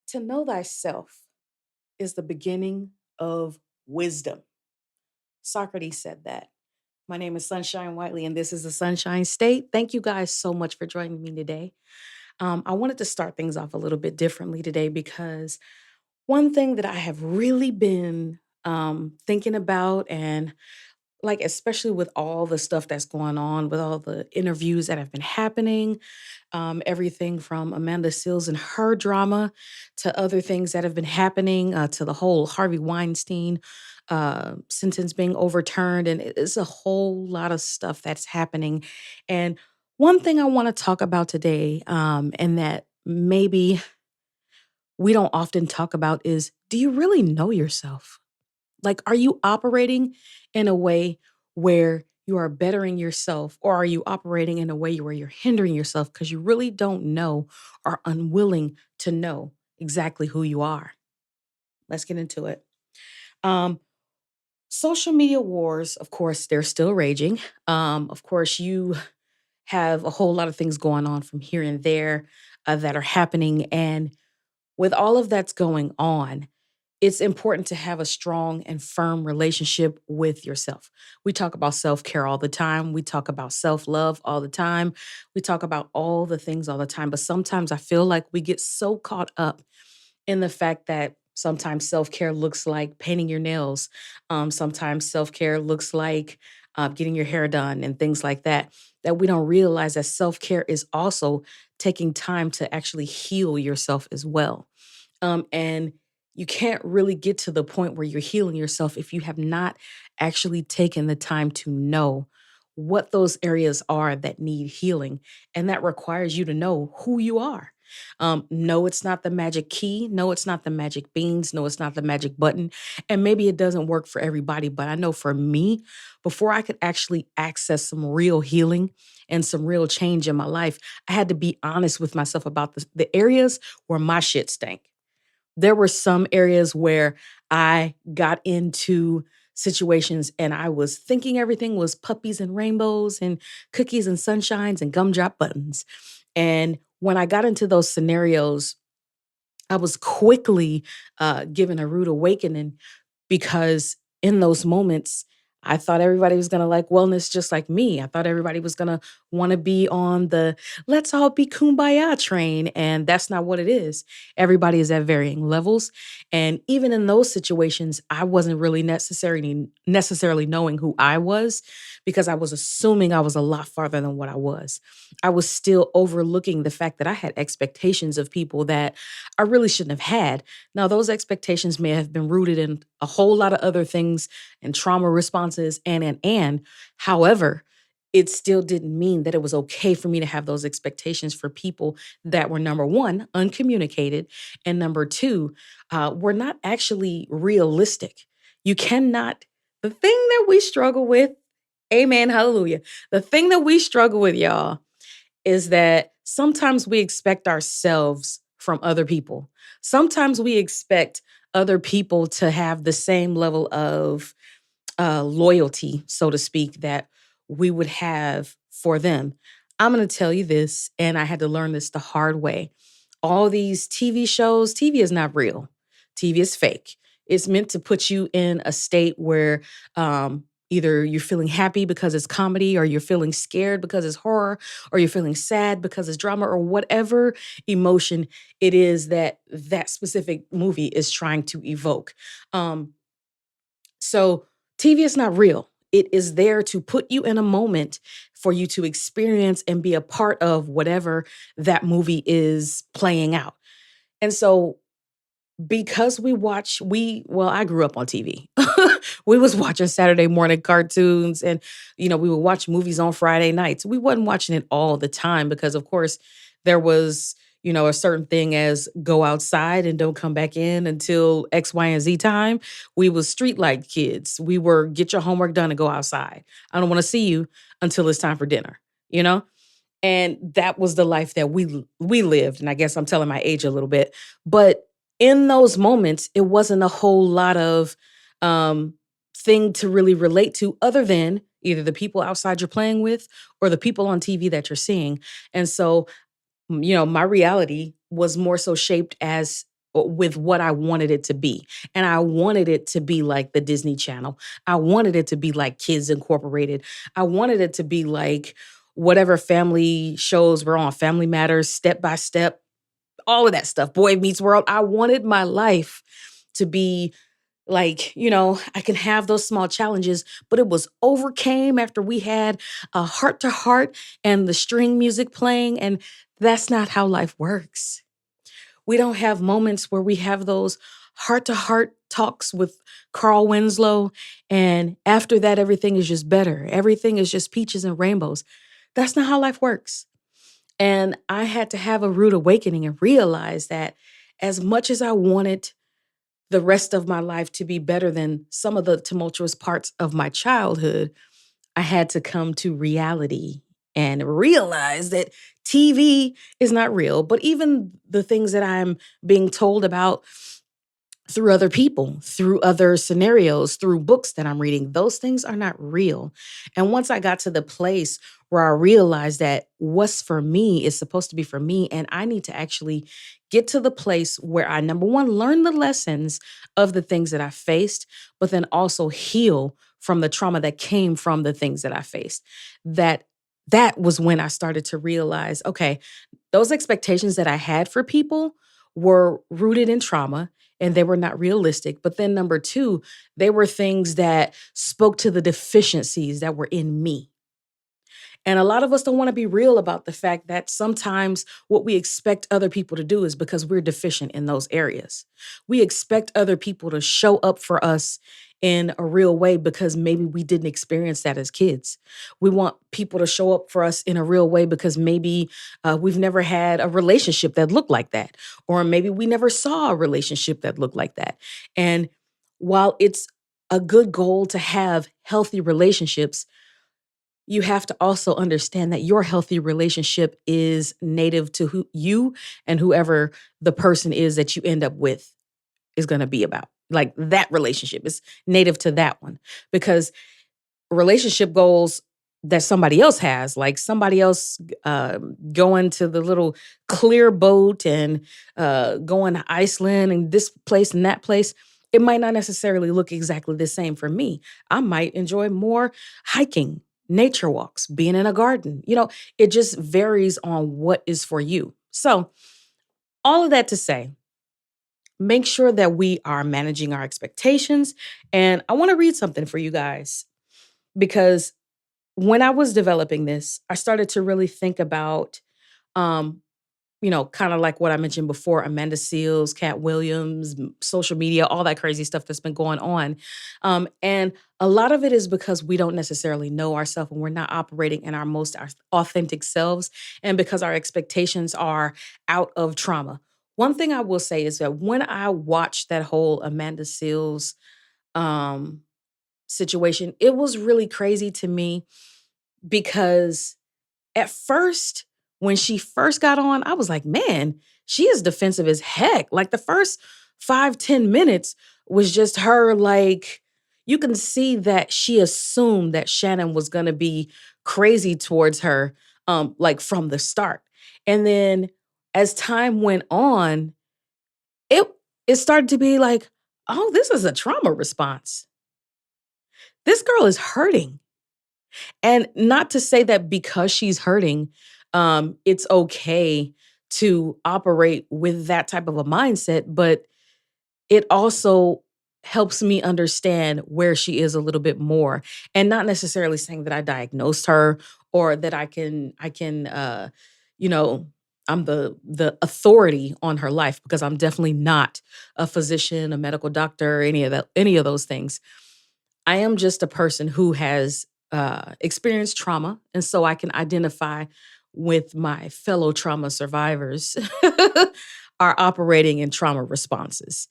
To know thyself is the beginning of wisdom. Socrates said that. My name is Sonshine Wiley, and this is the Sunshine State. Thank you guys so much for joining me today. I wanted to start things off a little bit differently today because one thing that I have really been thinking about, and like, especially with all the stuff that's going on, with all the interviews that have been happening, everything from Amanda Seales and her drama to other things that have been happening, to the whole Harvey Weinstein sentence being overturned. And it's a whole lot of stuff that's happening. And one thing I want to talk about today, and that maybe we don't often talk about, is, do you really know yourself? Like, are you operating in a way where you are bettering yourself, or are you operating in a way where you're hindering yourself because you really don't know or unwilling to know exactly who you are? Let's get into it. Um, Social media wars, of course, they're still raging. Of course, you have a whole lot of things going on from here and there that are happening. And with all of that's going on, it's important to have a strong and firm relationship with yourself. We talk about self care all the time. We talk about self love all the time. We talk about all the things all the time. But sometimes I feel like we get so caught up in the fact that sometimes self care looks like painting your nails. Sometimes self care looks like getting your hair done and things like that, that we don't realize that self care is also taking time to actually heal yourself as well. And you can't really get to the point where you're healing yourself if you have not actually taken the time to know what those areas are that need healing. And that requires you to know who you are. No, it's not the magic key. No, it's not the magic beans. No, it's not the magic button. And maybe it doesn't work for everybody, but I know for me, before I could actually access some real healing and some real change in my life, I had to be honest with myself about the areas where my shit stank. There were some areas where I got into situations and I was thinking everything was puppies and rainbows and cookies and sunshines and gumdrop buttons. And when I got into those scenarios, I was quickly given a rude awakening because in those moments, I thought everybody was going to like wellness just like me. I thought everybody was going to want to be on the let's all be kumbaya train. And that's not what it is. Everybody is at varying levels. And even in those situations, I wasn't really necessarily knowing who I was because I was assuming I was a lot farther than what I was. I was still overlooking the fact that I had expectations of people that I really shouldn't have had. Now, those expectations may have been rooted in a whole lot of other things and trauma responses and. However, it still didn't mean that it was okay for me to have those expectations for people that were, number one, uncommunicated, and number two, were not actually realistic. You cannot, the thing that we struggle with, amen, hallelujah, the thing that we struggle with, y'all, is that sometimes we expect ourselves from other people. Sometimes we expect other people to have the same level of loyalty, so to speak, that we would have for them. I'm going to tell you this, and I had to learn this the hard way. All these TV shows, TV is not real. TV is fake. It's meant to put you in a state where either you're feeling happy because it's comedy, or you're feeling scared because it's horror, or you're feeling sad because it's drama, or whatever emotion it is that that specific movie is trying to evoke. Um, so TV is not real. It is there to put you in a moment for you to experience and be a part of whatever that movie is playing out. And so because I grew up on TV. We was watching Saturday morning cartoons, and we would watch movies on Friday nights. We wasn't watching it all the time because of course there was, a certain thing as go outside and don't come back in until X, Y, and Z time. We was street light kids. We were get your homework done and go outside. I don't want to see you until it's time for dinner, you know? And that was the life that we lived. And I guess I'm telling my age a little bit. But in those moments, it wasn't a whole lot of um, thing to really relate to other than either the people outside you're playing with or the people on TV that you're seeing. And so my reality was more so shaped as with what I wanted it to be. And I wanted it to be like the Disney Channel. I wanted it to be like Kids Incorporated. I wanted it to be like whatever family shows were on, Family Matters, Step by Step, all of that stuff, Boy Meets World. I wanted my life to be like, I can have those small challenges, but it was overcame after we had a heart to heart and the string music playing. And that's not how life works. We don't have moments where we have those heart to heart talks with Carl Winslow. And after that, everything is just better. Everything is just peaches and rainbows. That's not how life works. And I had to have a rude awakening and realize that as much as I wanted the rest of my life to be better than some of the tumultuous parts of my childhood, I had to come to reality and realize that TV is not real. But even the things that I'm being told about through other people, through other scenarios, through books that I'm reading, those things are not real. And once I got to the place where I realized that what's for me is supposed to be for me, and I need to actually get to the place where I, number one, learn the lessons of the things that I faced, but then also heal from the trauma that came from the things that I faced. That was when I started to realize, okay, those expectations that I had for people were rooted in trauma and they were not realistic. But then number two, they were things that spoke to the deficiencies that were in me. And a lot of us don't want to be real about the fact that sometimes what we expect other people to do is because we're deficient in those areas. We expect other people to show up for us in a real way because maybe we didn't experience that as kids. We want people to show up for us in a real way because maybe we've never had a relationship that looked like that, or maybe we never saw a relationship that looked like that. And while it's a good goal to have healthy relationships, you have to also understand that your healthy relationship is native to you and whoever the person is that you end up with is going to be about. Like that relationship is native to that one, because relationship goals that somebody else has, like somebody else going to the little clear boat and going to Iceland and this place and that place, it might not necessarily look exactly the same for me. I might enjoy more hiking, nature walks, being in a garden. It just varies on what is for you. So, all of that to say, make sure that we are managing our expectations. And I want to read something for you guys because when I was developing this, I started to really think about, um, kind of like what I mentioned before, Amanda Seales, Cat Williams, social media, all that crazy stuff that's been going on. And a lot of it is because we don't necessarily know ourselves and we're not operating in our most authentic selves. And because our expectations are out of trauma. One thing I will say is that when I watched that whole Amanda Seales um, situation, it was really crazy to me because at first, when she first got on, I was like, man, she is defensive as heck. Like the first 5-10 minutes was just her, like, you can see that she assumed that Shannon was gonna be crazy towards her, like from the start. And then as time went on, it it started to be like, oh, this is a trauma response. This girl is hurting. And not to say that because she's hurting, it's okay to operate with that type of a mindset, but it also helps me understand where she is a little bit more. And not necessarily saying that I diagnosed her or that I can you know, I'm the authority on her life, because I'm definitely not a physician, a medical doctor, any of those things. I am just a person who has experienced trauma. And so I can identify with my fellow trauma survivors are operating in trauma responses.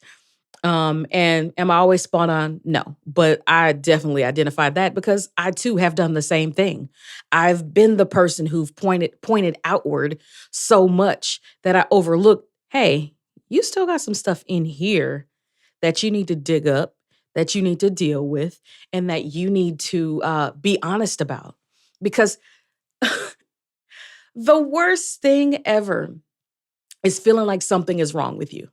And am I always spot on? No, but I definitely identified that because I too have done the same thing. I've been the person who've pointed outward so much that I overlooked, hey, you still got some stuff in here that you need to dig up, that you need to deal with, and that you need to be honest about. Because the worst thing ever is feeling like something is wrong with you.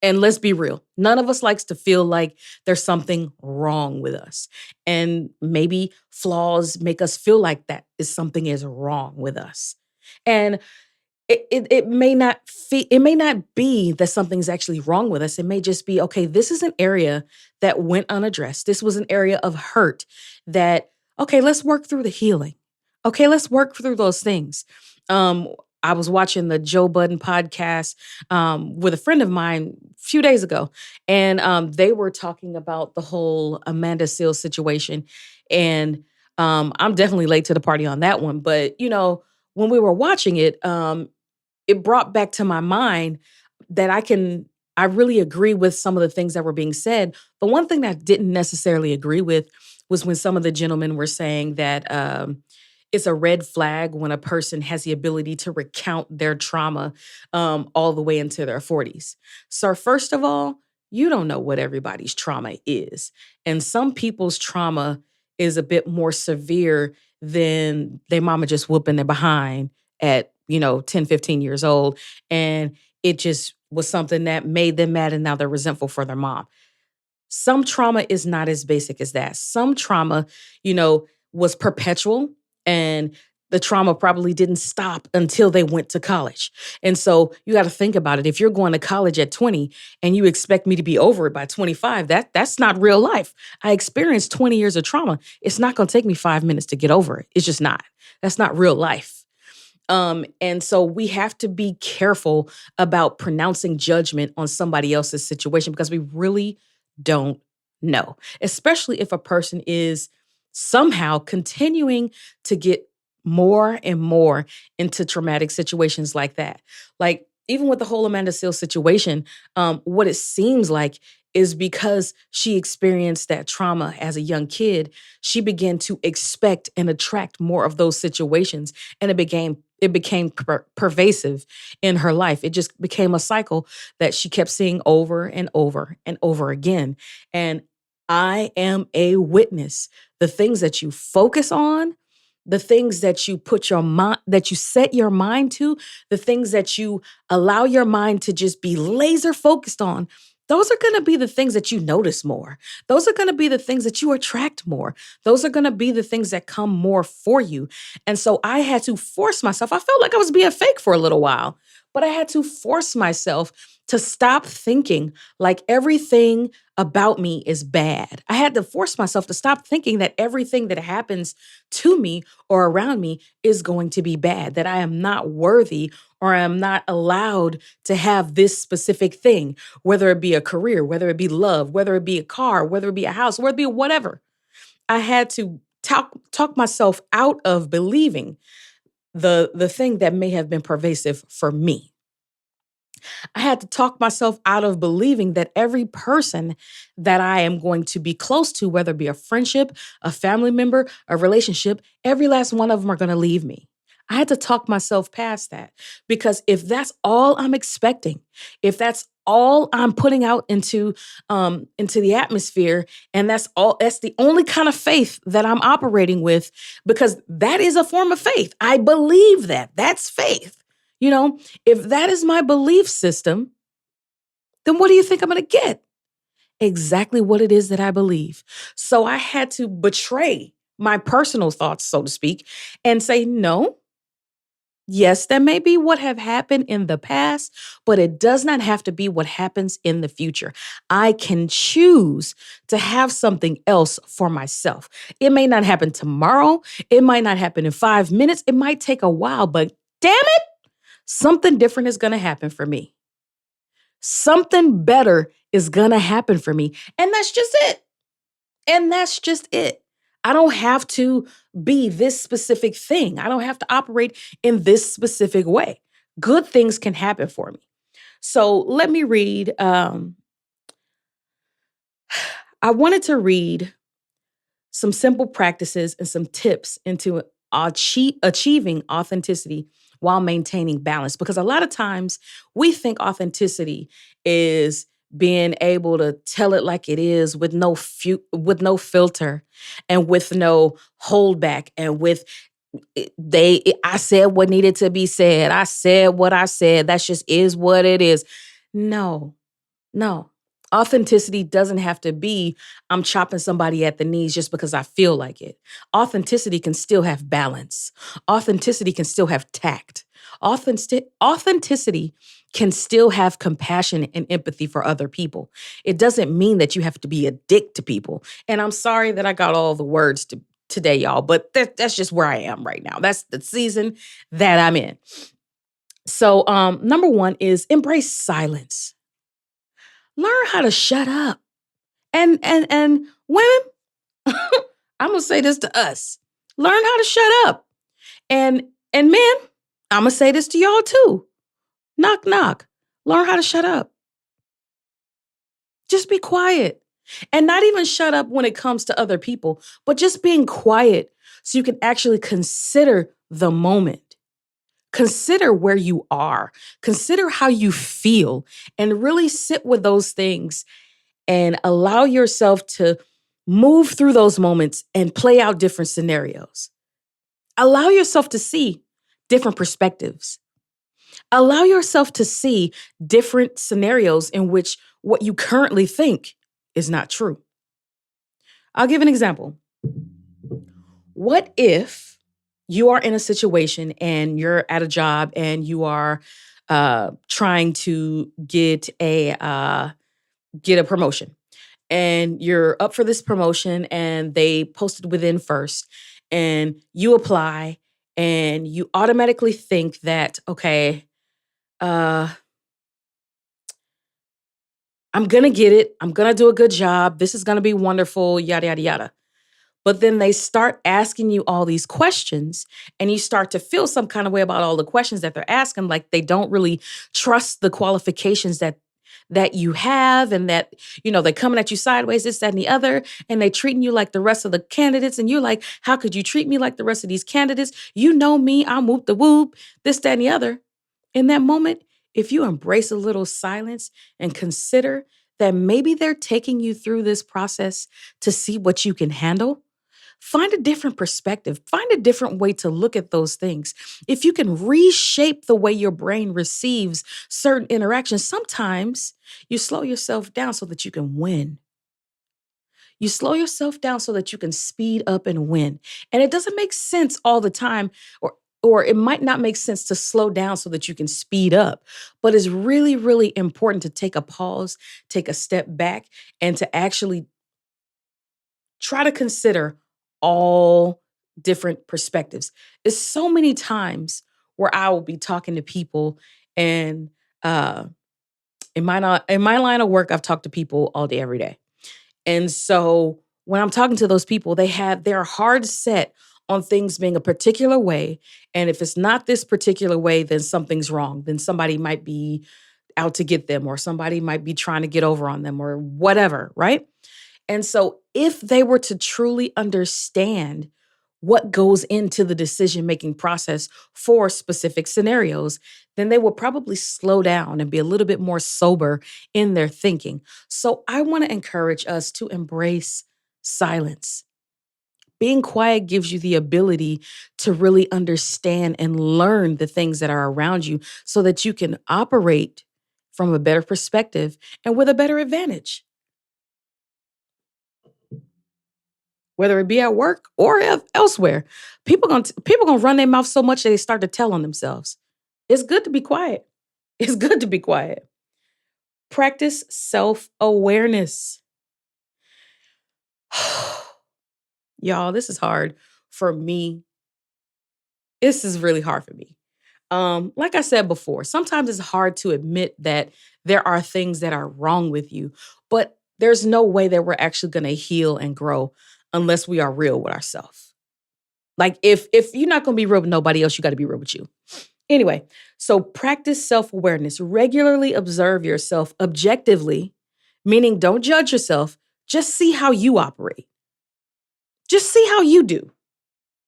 And let's be real. None of us likes to feel like there's something wrong with us. And maybe flaws make us feel like that is something is wrong with us. And it may not it may not be that something's actually wrong with us. It may just be, okay, this is an area that went unaddressed. This was an area of hurt that, okay, let's work through the healing. Okay, let's work through those things. Um, I was watching the Joe Budden podcast with a friend of mine a few days ago, and they were talking about the whole Amanda Seales situation. And I'm definitely late to the party on that one. But, when we were watching it, it brought back to my mind that I really agree with some of the things that were being said. The one thing that I didn't necessarily agree with was when some of the gentlemen were saying that it's a red flag when a person has the ability to recount their trauma all the way into their 40s. So, first of all, you don't know what everybody's trauma is. And some people's trauma is a bit more severe than their mama just whooping their behind at 10, 15 years old. And it just was something that made them mad and now they're resentful for their mom. Some trauma is not as basic as that. Some trauma, was perpetual, and the trauma probably didn't stop until they went to college. And so you got to think about it. If you're going to college at 20 and you expect me to be over it by 25, that's not real life. I experienced 20 years of trauma. It's not going to take me 5 minutes to get over it. It's just not. That's not real life. And so we have to be careful about pronouncing judgment on somebody else's situation because we really don't know, especially if a person is somehow continuing to get more and more into traumatic situations like that. Like, even with the whole Amanda Seales situation, what it seems like is because she experienced that trauma as a young kid, she began to expect and attract more of those situations, and it became pervasive in her life. It just became a cycle that she kept seeing over and over and over again. And I am a witness. The things that you focus on, the things that you put your mind, that you set your mind to, the things that you allow your mind to just be laser focused on, those are going to be the things that you notice more. Those are going to be the things that you attract more. Those are going to be the things that come more for you. And so I had to force myself. I felt like I was being fake for a little while, but I had to force myself to stop thinking like everything about me is bad. I had to force myself to stop thinking that everything that happens to me or around me is going to be bad, that I am not worthy or I am not allowed to have this specific thing, whether it be a career, whether it be love, whether it be a car, whether it be a house, whether it be whatever. I had to talk myself out of believing the thing that may have been pervasive for me. I had to talk myself out of believing that every person that I am going to be close to, whether it be a friendship, a family member, a relationship, every last one of them are going to leave me. I had to talk myself past that because if that's all I'm expecting, if that's all I'm putting out into the atmosphere, and that's the only kind of faith that I'm operating with, because that is a form of faith. I believe that. That's faith. If that is my belief system, then what do you think I'm going to get? Exactly what it is that I believe. So I had to betray my personal thoughts, so to speak, and say, no, yes, that may be what have happened in the past, but it does not have to be what happens in the future. I can choose to have something else for myself. It may not happen tomorrow. It might not happen in 5 minutes. It might take a while, but damn it, something different is going to happen for me. Something better is going to happen for me. And that's just it. And that's just it. I don't have to be this specific thing. I don't have to operate in this specific way. Good things can happen for me. So let me read. I wanted to read some simple practices and some tips into achieving authenticity while maintaining balance. Because a lot of times we think authenticity is being able to tell it like it is with no filter and with no holdback and with I said what needed to be said. I said what I said. That just is what it is. No, No. Authenticity doesn't have to be I'm chopping somebody at the knees just because I feel like it. Authenticity can still have balance. Authenticity can still have tact. Authenticity can still have compassion and empathy for other people. It doesn't mean that you have to be a dick to people. And I'm sorry that I got all the words today, y'all, but that's just where I am right now. That's the season that I'm in. So, number one is embrace silence. Learn how to shut up. And women, I'm gonna say this to us. Learn how to shut up. And men, I'm gonna say this to y'all too. Knock knock. Learn how to shut up. Just be quiet. And not even shut up when it comes to other people, but just being quiet so you can actually consider the moment. Consider where you are. Consider how you feel and really sit with those things and allow yourself to move through those moments and play out different scenarios. Allow yourself to see different perspectives. Allow yourself to see different scenarios in which what you currently think is not true. I'll give an example. What if you are in a situation and you're at a job and you are trying to get a promotion, and you're up for this promotion and they posted within first, and you apply and you automatically think that, okay, uh, I'm going to get it. I'm going to do a good job. This is going to be wonderful, yada, yada, yada. But then they start asking you all these questions and you start to feel some kind of way about all the questions that they're asking, like they don't really trust the qualifications that you have, and that, they're coming at you sideways, this, that, and the other, and they treating you like the rest of the candidates. And you're like, how could you treat me like the rest of these candidates? You know me, I'm whoop the whoop, this, that, and the other. In that moment, if you embrace a little silence and consider that maybe they're taking you through this process to see what you can handle, find a different perspective. Find a different way to look at those things. If you can reshape the way your brain receives certain interactions, sometimes you slow yourself down so that you can win. You slow yourself down so that you can speed up and win. And it doesn't make sense all the time, or it might not make sense to slow down so that you can speed up. But it's really, really important to take a pause, take a step back, and to actually try to consider all different perspectives. It's so many times where I will be talking to people, and uh, in my line of work, I've talked to people all day, every day. And so when I'm talking to those people, they're hard set on things being a particular way. And if it's not this particular way, then something's wrong. Then somebody might be out to get them, or somebody might be trying to get over on them, or whatever, right? And so if they were to truly understand what goes into the decision making process for specific scenarios, then they will probably slow down and be a little bit more sober in their thinking. So I want to encourage us to embrace silence. Being quiet gives you the ability to really understand and learn the things that are around you so that you can operate from a better perspective and with a better advantage, whether it be at work or elsewhere. People gonna run their mouth so much that they start to tell on themselves. It's good to be quiet. It's good to be quiet. Practice self-awareness. Y'all, this is hard for me. This is really hard for me. Like I said before, sometimes it's hard to admit that there are things that are wrong with you, but there's no way that we're actually going to heal and grow unless we are real with ourselves. Like if you're not going to be real with nobody else, you got to be real with you. Anyway, so practice self-awareness. Regularly observe yourself objectively, meaning don't judge yourself. Just see how you operate. Just see how you do.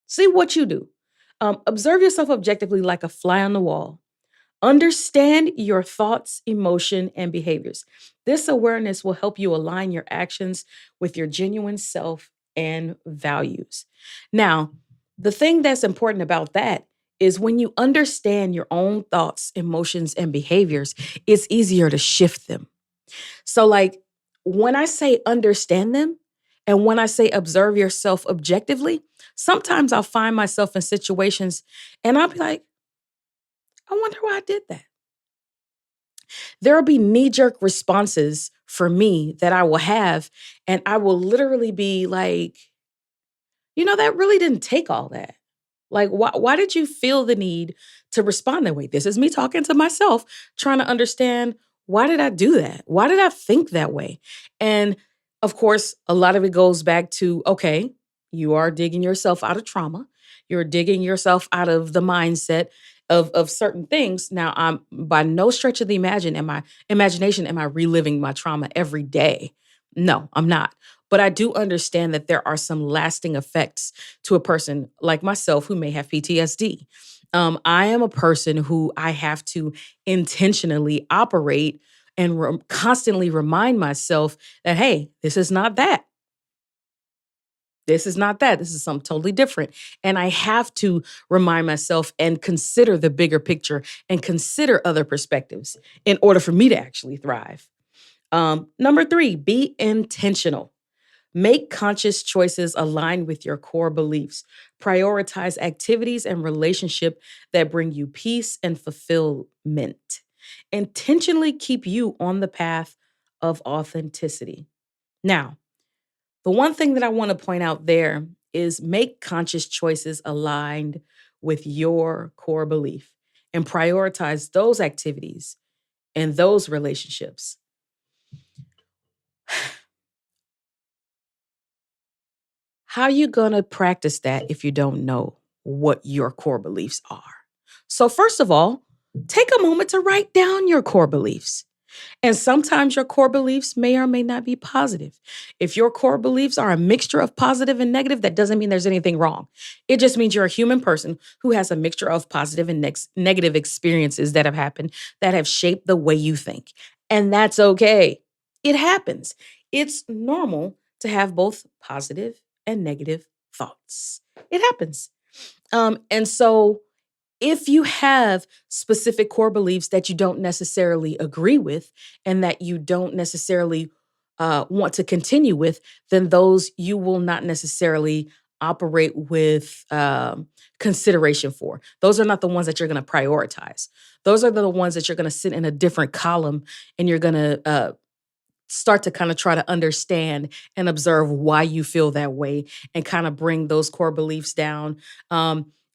See what you do. Observe yourself objectively like a fly on the wall. Understand your thoughts, emotion, and behaviors. This awareness will help you align your actions with your genuine self and values. Now, the thing that's important about that is when you understand your own thoughts, emotions, and behaviors, it's easier to shift them. So, like, when I say understand them and when I say observe yourself objectively, sometimes I'll find myself in situations and I'll be like, I wonder why I did that. There'll be knee jerk responses for me that I will have, and I will literally be like, that really didn't take all that. Like, why did you feel the need to respond that way? This is me talking to myself, trying to understand, why did I do that? Why did I think that way? And of course, a lot of it goes back to, okay, you are digging yourself out of trauma. You're digging yourself out of the mindset of certain things. Now, I'm by no stretch of the imagination am I reliving my trauma every day. No, I'm not. But I do understand that there are some lasting effects to a person like myself who may have PTSD. I am a person who I have to intentionally operate and constantly remind myself that, hey, this is not that. This is not that. This is something totally different. And I have to remind myself and consider the bigger picture and consider other perspectives in order for me to actually thrive. Number three, be intentional. Make conscious choices aligned with your core beliefs. Prioritize activities and relationship that bring you peace and fulfillment. Intentionally keep you on the path of authenticity. Now, the one thing that I want to point out there is make conscious choices aligned with your core belief and prioritize those activities and those relationships. How are you going to practice that if you don't know what your core beliefs are? So, first of all, take a moment to write down your core beliefs. And sometimes your core beliefs may or may not be positive. If your core beliefs are a mixture of positive and negative, that doesn't mean there's anything wrong. It just means you're a human person who has a mixture of positive and negative experiences that have happened that have shaped the way you think. And that's okay. It happens. It's normal to have both positive and negative thoughts. It happens. And so if you have specific core beliefs that you don't necessarily agree with and that you don't necessarily want to continue with, then those you will not necessarily operate with consideration for. Those are not the ones that you're going to prioritize. Those are the ones that you're going to sit in a different column and you're going to start to kind of try to understand and observe why you feel that way and kind of bring those core beliefs down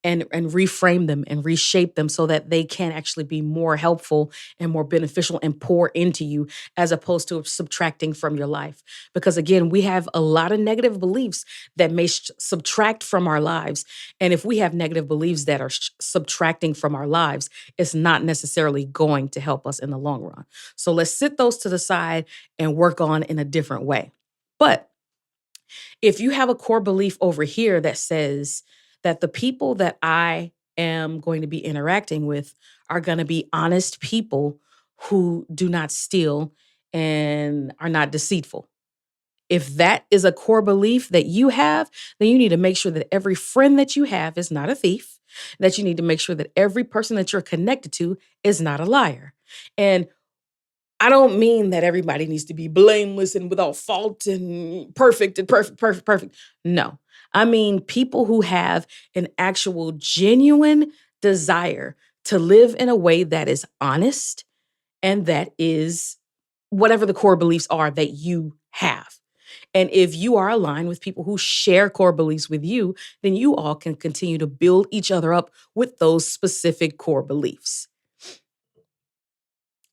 and reframe them and reshape them so that they can actually be more helpful and more beneficial and pour into you as opposed to subtracting from your life. Because again, we have a lot of negative beliefs that may subtract from our lives. And if we have negative beliefs that are subtracting from our lives, it's not necessarily going to help us in the long run. So let's sit those to the side and work on in a different way. But if you have a core belief over here that says that the people that I am going to be interacting with are going to be honest people who do not steal and are not deceitful. If that is a core belief that you have, then you need to make sure that every friend that you have is not a thief, that you need to make sure that every person that you're connected to is not a liar. And I don't mean that everybody needs to be blameless and without fault and perfect and perfect, perfect, perfect. No, I mean people who have an actual genuine desire to live in a way that is honest and that is whatever the core beliefs are that you have. And if you are aligned with people who share core beliefs with you, then you all can continue to build each other up with those specific core beliefs.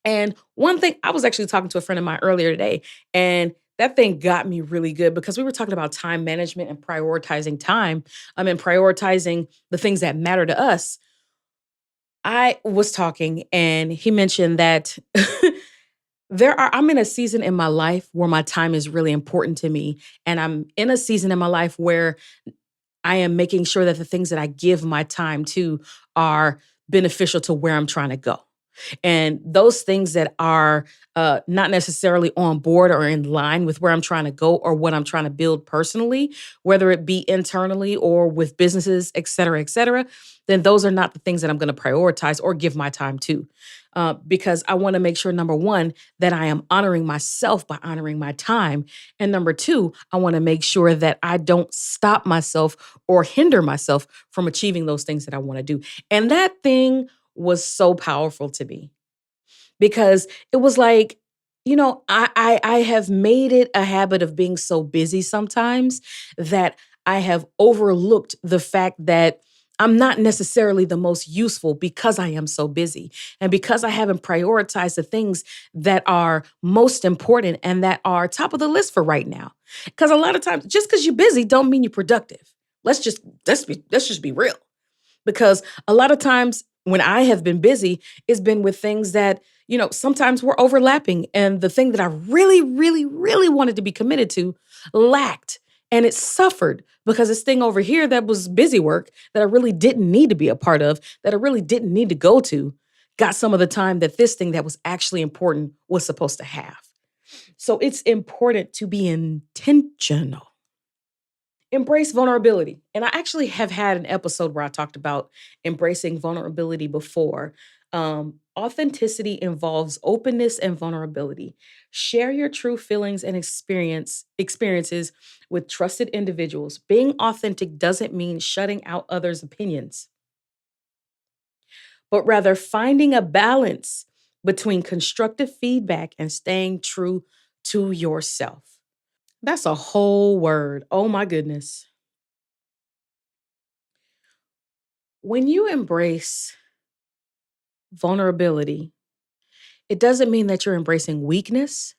And one thing, I was actually talking to a friend of mine earlier today, and that thing got me really good because we were talking about time management and prioritizing time. And prioritizing the things that matter to us. I was talking, and he mentioned that I'm in a season in my life where my time is really important to me. And I'm in a season in my life where I am making sure that the things that I give my time to are beneficial to where I'm trying to go. And those things that are not necessarily on board or in line with where I'm trying to go or what I'm trying to build personally, whether it be internally or with businesses, et cetera, then those are not the things that I'm going to prioritize or give my time to. Because I want to make sure, number one, that I am honoring myself by honoring my time. And number two, I want to make sure that I don't stop myself or hinder myself from achieving those things that I want to do. And that thing was so powerful to me because it was like, I have made it a habit of being so busy sometimes that I have overlooked the fact that I'm not necessarily the most useful because I am so busy and because I haven't prioritized the things that are most important and that are top of the list for right now. Because a lot of times, just because you're busy, don't mean you're productive. Let's just be real. Because a lot of times when I have been busy, it's been with things that, sometimes were overlapping. And the thing that I really, really, really wanted to be committed to lacked. And it suffered because this thing over here that was busy work that I really didn't need to be a part of, that I really didn't need to go to, got some of the time that this thing that was actually important was supposed to have. So it's important to be intentional. Embrace vulnerability. And I actually have had an episode where I talked about embracing vulnerability before. Authenticity involves openness and vulnerability. Share your true feelings and experiences with trusted individuals. Being authentic doesn't mean shutting out others' opinions, but rather finding a balance between constructive feedback and staying true to yourself. That's a whole word. Oh my goodness. When you embrace vulnerability, it doesn't mean that you're embracing weakness.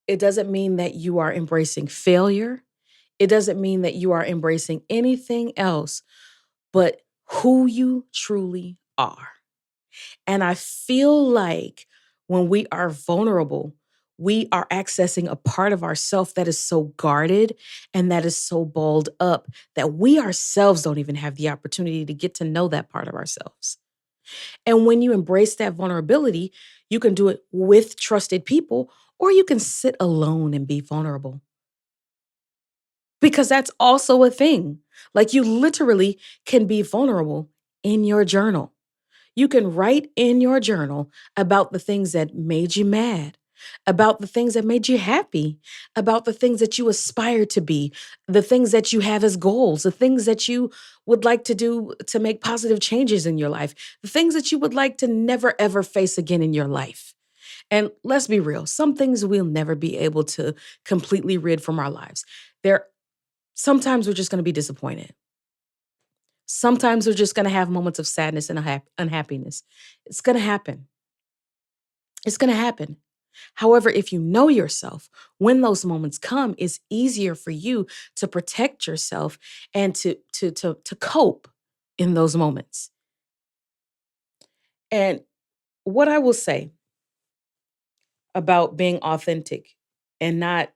It doesn't mean that you are embracing failure. It doesn't mean that you are embracing anything else but who you truly are. And I feel like when we are vulnerable, we are accessing a part of ourself that is so guarded and that is so balled up that we ourselves don't even have the opportunity to get to know that part of ourselves. And when you embrace that vulnerability, you can do it with trusted people, or you can sit alone and be vulnerable. Because that's also a thing. Like you literally can be vulnerable in your journal. You can write in your journal about the things that made you mad, about the things that made you happy, about the things that you aspire to be, the things that you have as goals, the things that you would like to do to make positive changes in your life, the things that you would like to never ever face again in your life. And let's be real, some things we'll never be able to completely rid from our lives. There sometimes we're just going to be disappointed. Sometimes we're just going to have moments of sadness and unhappiness. It's going to happen. It's going to happen. However, if you know yourself, when those moments come, it's easier for you to protect yourself and to cope in those moments. And what I will say about being authentic and not,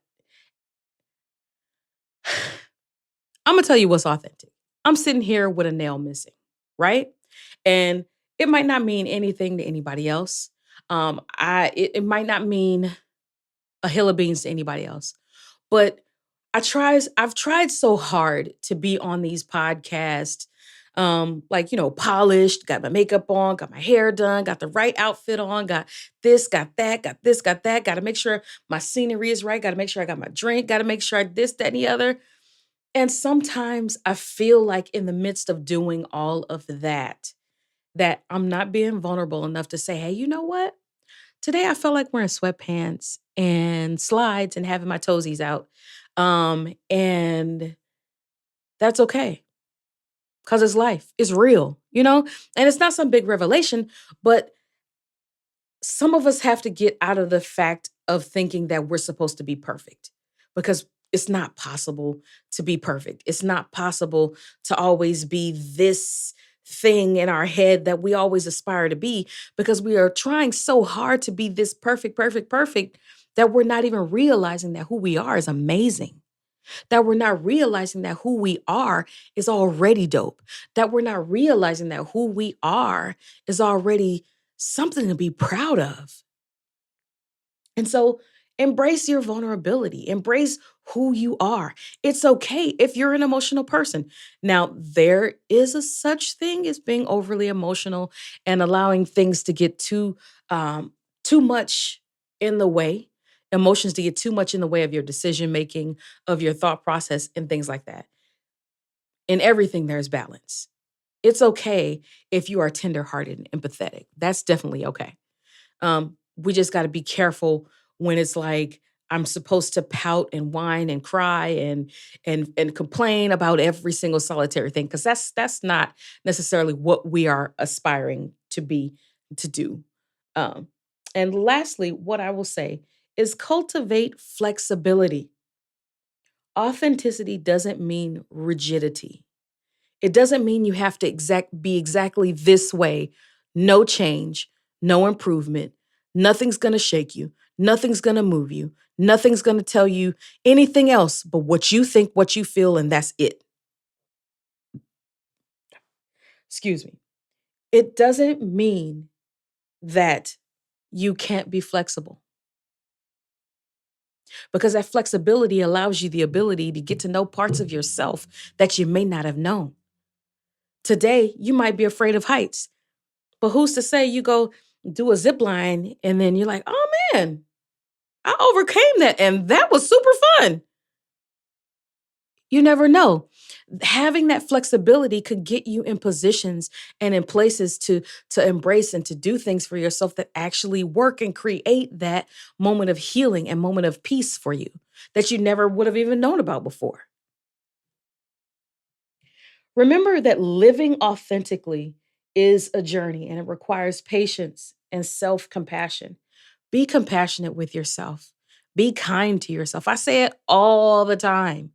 I'm gonna tell you what's authentic. I'm sitting here with a nail missing, right? And it might not mean anything to anybody else. It might not mean a hill of beans to anybody else. But I've tried so hard to be on these podcasts, like, polished, got my makeup on, got my hair done, got the right outfit on, got this, got that, got this, got that, got to make sure my scenery is right, got to make sure I got my drink, got to make sure I this, that, and the other. And sometimes I feel like in the midst of doing all of that, that I'm not being vulnerable enough to say, hey, you know what? Today I felt like wearing sweatpants and slides and having my toesies out. And that's okay because it's life. It's real. And it's not some big revelation, but some of us have to get out of the fact of thinking that we're supposed to be perfect because it's not possible to be perfect. It's not possible to always be this thing in our head that we always aspire to be because we are trying so hard to be this perfect, perfect, perfect that we're not even realizing that who we are is amazing. That we're not realizing that who we are is already dope. That we're not realizing that who we are is already something to be proud of. And so embrace your vulnerability, embrace who you are. It's okay if you're an emotional person. Now, there is a such thing as being overly emotional and allowing things to get too much in the way, emotions to get too much in the way of your decision making, of your thought process, and things like that. In everything, there's balance. It's okay if you are tenderhearted and empathetic. That's definitely okay. We just got to be careful when it's like I'm supposed to pout and whine and cry and complain about every single solitary thing, because that's not necessarily what we are aspiring to be, to do. Um, and lastly, what I will say is cultivate flexibility. Authenticity doesn't mean rigidity. It doesn't mean you have to be exactly this way. No change, no improvement. Nothing's going to shake you. Nothing's going to move you. Nothing's going to tell you anything else but what you think, what you feel, and that's it. Excuse me. It doesn't mean that you can't be flexible, because that flexibility allows you the ability to get to know parts of yourself that you may not have known. Today, you might be afraid of heights. But who's to say you go do a zip line and then you're like, oh man, I overcame that and that was super fun. You never know. Having that flexibility could get you in positions and in places to embrace and to do things for yourself that actually work and create that moment of healing and moment of peace for you that you never would have even known about before. Remember that living authentically is a journey and it requires patience and self compassion. Be compassionate with yourself. Be kind to yourself. I say it all the time.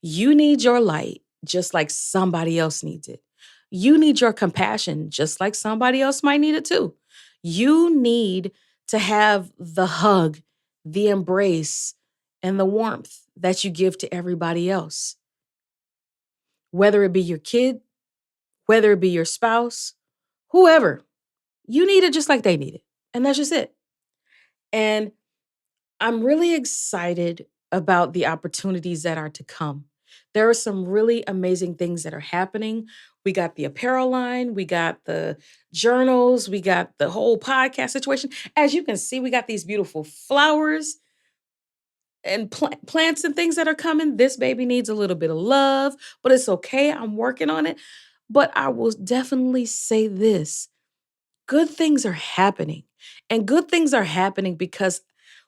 You need your light just like somebody else needs it. You need your compassion just like somebody else might need it too. You need to have the hug, the embrace, and the warmth that you give to everybody else, whether it be your kid, whether it be your spouse, whoever. You need it just like they need it. And that's just it. And I'm really excited about the opportunities that are to come. There are some really amazing things that are happening. We got the apparel line, we got the journals, we got the whole podcast situation. As you can see, we got these beautiful flowers and plants and things that are coming. This baby needs a little bit of love, but it's okay. I'm working on it. But I will definitely say this: good things are happening. And good things are happening because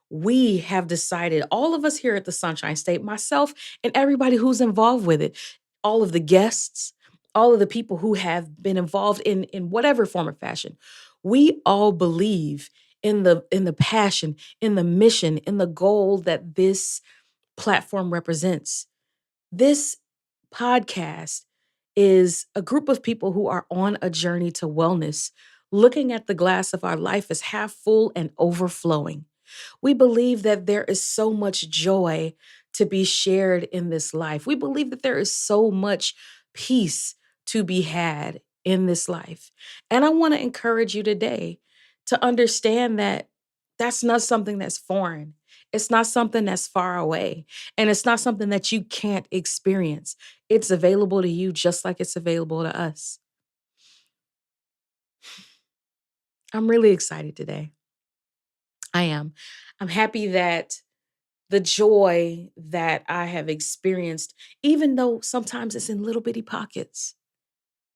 we have decided, all of us here at the Sunshine State, myself and everybody who's involved with it, all of the guests, all of the people who have been involved in whatever form or fashion, we all believe in the passion, in the mission, in the goal that this platform represents. This podcast is a group of people who are on a journey to wellness, looking at the glass of our life as half full and overflowing. We believe that there is so much joy to be shared in this life. We believe that there is so much peace to be had in this life. And I want to encourage you today to understand that that's not something that's foreign. It's not something that's far away. And it's not something that you can't experience. It's available to you just like it's available to us. I'm really excited today. I am. I'm happy that the joy that I have experienced, even though sometimes it's in little bitty pockets,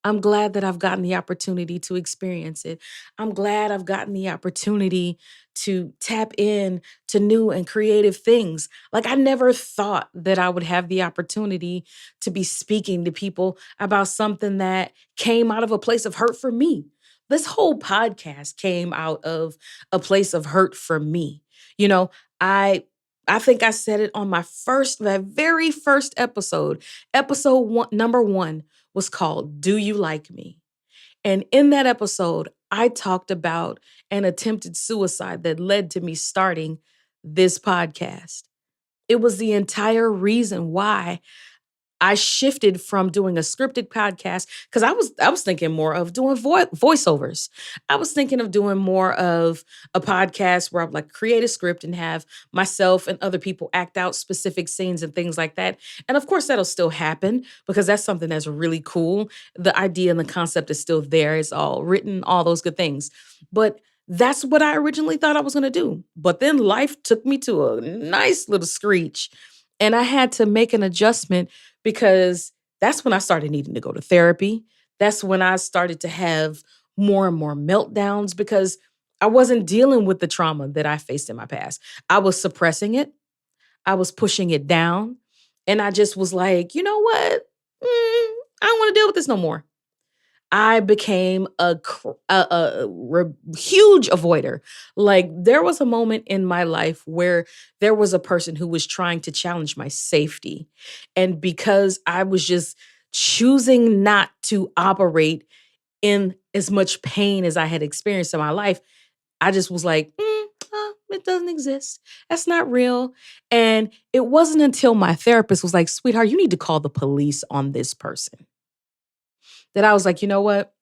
I'm glad that I've gotten the opportunity to experience it. I'm glad I've gotten the opportunity to tap in to new and creative things. Like, I never thought that I would have the opportunity to be speaking to people about something that came out of a place of hurt for me. This whole podcast came out of a place of hurt for me. You know, I I think I said it on my very first episode. Episode one, number one was called Do You Like Me? And in that episode, I talked about an attempted suicide that led to me starting this podcast. It was the entire reason why I shifted from doing a scripted podcast because I was thinking more of doing voiceovers. I was thinking of doing more of a podcast where I would like create a script and have myself and other people act out specific scenes and things like that. And of course, that'll still happen because that's something that's really cool. The idea and the concept is still there. It's all written, all those good things. But that's what I originally thought I was going to do. But then life took me to a nice little screech. And I had to make an adjustment because that's when I started needing to go to therapy. That's when I started to have more and more meltdowns because I wasn't dealing with the trauma that I faced in my past. I was suppressing it, I was pushing it down. And I just was like, you know what? I don't want to deal with this no more. I became a huge avoider. Like there was a moment in my life where there was a person who was trying to challenge my safety. And because I was just choosing not to operate in as much pain as I had experienced in my life, I just was like, it doesn't exist. That's not real. And it wasn't until my therapist was like, sweetheart, you need to call the police on this person, that I was like, you know what?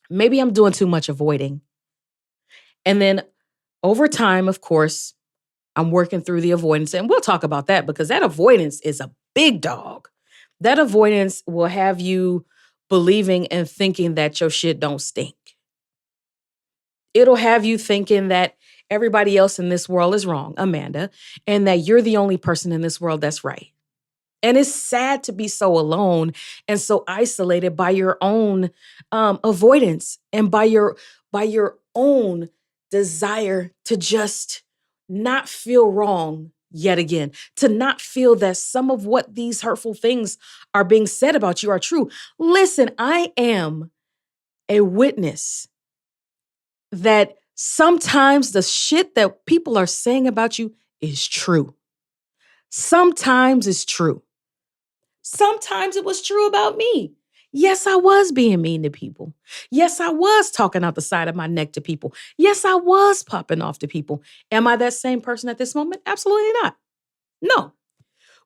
Maybe I'm doing too much avoiding. And then over time, of course, I'm working through the avoidance. And we'll talk about that because that avoidance is a big dog. That avoidance will have you believing and thinking that your shit don't stink. It'll have you thinking that everybody else in this world is wrong, Amanda, and that you're the only person in this world that's right. And it's sad to be so alone and so isolated by your own avoidance and by your own desire to just not feel wrong yet again, to not feel that some of what these hurtful things are being said about you are true. Listen, I am a witness that sometimes the shit that people are saying about you is true. Sometimes it's true. Sometimes it was true about me. Yes, I was being mean to people. Yes, I was talking out the side of my neck to people. Yes, I was popping off to people. Am I that same person at this moment? Absolutely not. No.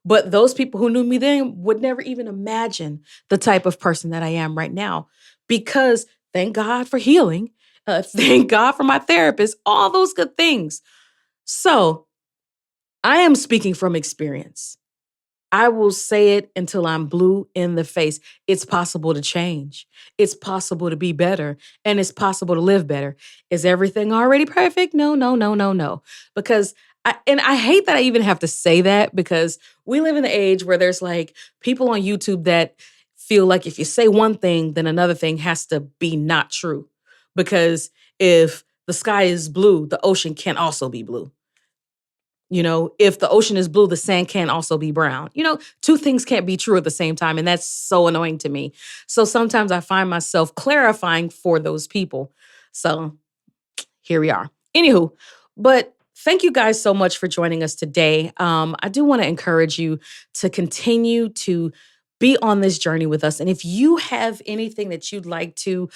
But those people who knew me then would never even imagine the type of person that I am right now because thank God for healing. Thank God for my therapist, all those good things. So I am speaking from experience. I will say it until I'm blue in the face. It's possible to change. It's possible to be better. And it's possible to live better. Is everything already perfect? No, no, no, no, no. Because I hate that I even have to say that because we live in an age where there's like people on YouTube that feel like if you say one thing, then another thing has to be not true. Because if the sky is blue, the ocean can also be blue. If the ocean is blue, the sand can also be brown. Two things can't be true at the same time. And that's so annoying to me. So sometimes I find myself clarifying for those people. So here we are. Anywho, but thank you guys so much for joining us today. I do want to encourage you to continue to be on this journey with us. And if you have anything that you'd like to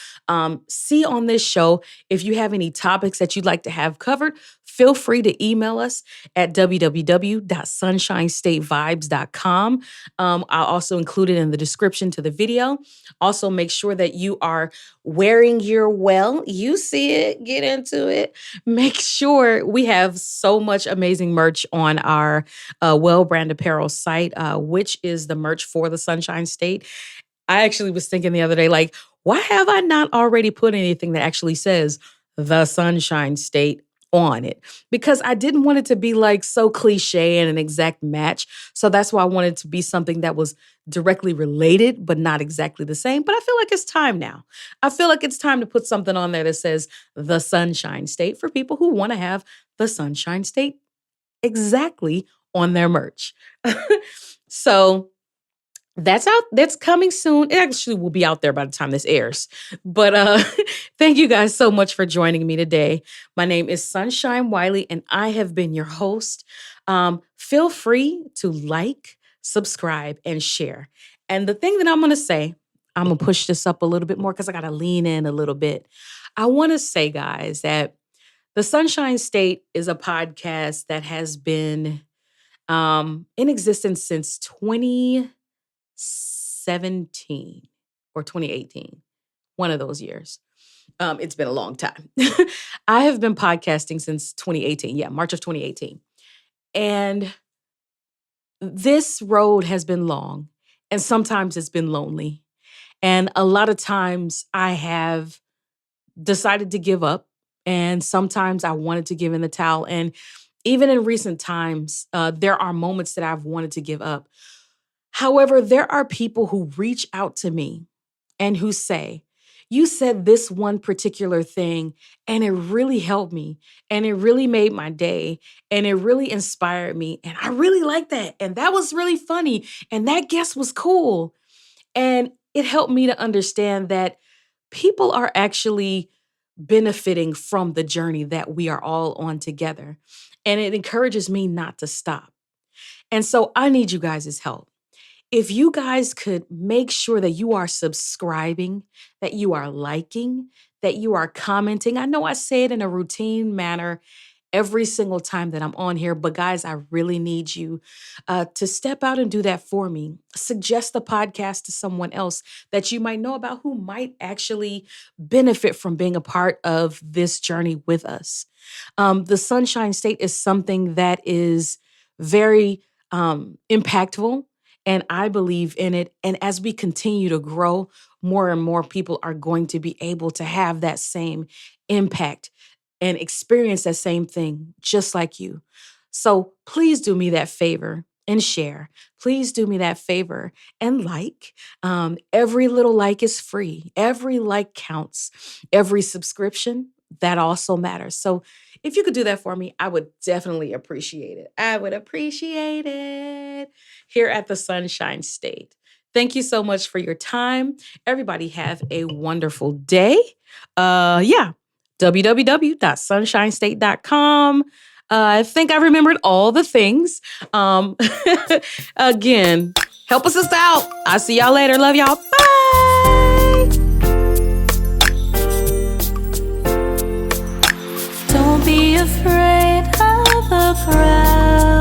see on this show, if you have any topics that you'd like to have covered, feel free to email us at www.sunshinestatevibes.com. I'll also include it in the description to the video. Also, make sure that you are wearing your well. You see it, get into it. Make sure we have so much amazing merch on our Well Brand Apparel site, which is the merch for the Sunshine State. I actually was thinking the other day, like, why have I not already put anything that actually says the Sunshine State on it? Because I didn't want it to be like so cliche and an exact match. So that's why I wanted it to be something that was directly related, but not exactly the same. But I feel like it's time now. I feel like it's time to put something on there that says the Sunshine State for people who want to have the Sunshine State exactly on their merch. So that's coming soon. It actually will be out there by the time this airs. But thank you guys so much for joining me today. My name is Sonshine Wiley, and I have been your host. Feel free to like, subscribe, and share. And the thing that I'm going to say, I'm going to push this up a little bit more because I got to lean in a little bit. I want to say, guys, that the Sunshine State is a podcast that has been in existence since 2017 or 2018, one of those years. It's been a long time. I have been podcasting since 2018. Yeah, March of 2018. And this road has been long, and sometimes it's been lonely. And a lot of times I have decided to give up, and sometimes I wanted to give in the towel. And even in recent times, there are moments that I've wanted to give up. However, there are people who reach out to me and who say, you said this one particular thing, and it really helped me, and it really made my day, and it really inspired me. And I really like that. And that was really funny. And that guest was cool. And it helped me to understand that people are actually benefiting from the journey that we are all on together. And it encourages me not to stop. And so I need you guys' help. If you guys could make sure that you are subscribing, that you are liking, that you are commenting. I know I say it in a routine manner every single time that I'm on here, but guys, I really need you to step out and do that for me. Suggest the podcast to someone else that you might know about who might actually benefit from being a part of this journey with us. The Sonshine State is something that is very impactful, and I believe in it. And as we continue to grow, more and more people are going to be able to have that same impact and experience that same thing just like you. So please do me that favor and share. Please do me that favor and like. Every little like is free. Every like counts. Every subscription, that also matters. So if you could do that for me, I would definitely appreciate it. I would appreciate it here at the Sonshine State. Thank you so much for your time. Everybody have a wonderful day. www.sunshinestate.com. I think I remembered all the things. Again, help us out. I'll see y'all later. Love y'all. Bye. Don't be afraid of the crowd.